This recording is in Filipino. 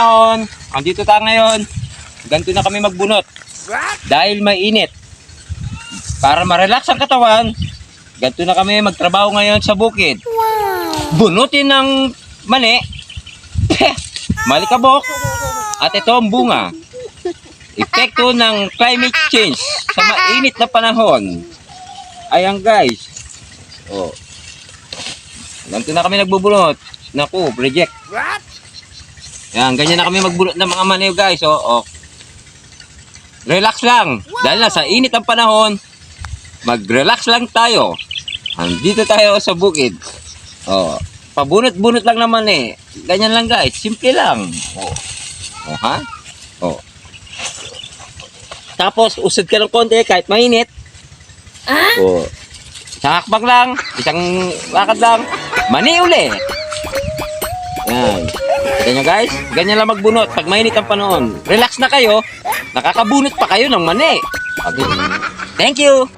panahon, andito tayo ngayon. Ganito na kami magbunot. Dahil mainit. Para ma-relax ang katawan, ganito na kami magtrabaho ngayon sa bukid. Bunutin ng mani, malikabok, at ito ang bunga. Epekto ng climate change sa mainit na panahon. Ayan guys. Oh. Ganito na kami nagbubunot. Naku, reject. Yan, ganyan na kami magbunot ng mga mani guys. Oh. Relax lang. Dahil na sa init ang panahon, mag-relax lang tayo. Andito tayo sa bukid. Oh, pabunot-bunot lang naman eh. Ganyan lang guys, simple lang. Oh ha? Oh. Tapos usod ka ng konti kahit mainit. Oh. Isang hakbang lang, isang lakad lang, mani ulit. Yan. Ganyan guys, ganyan lang magbunot pag mainit ang panahon. Relax na kayo, nakakabunot pa kayo ng mani. Okay. Thank you.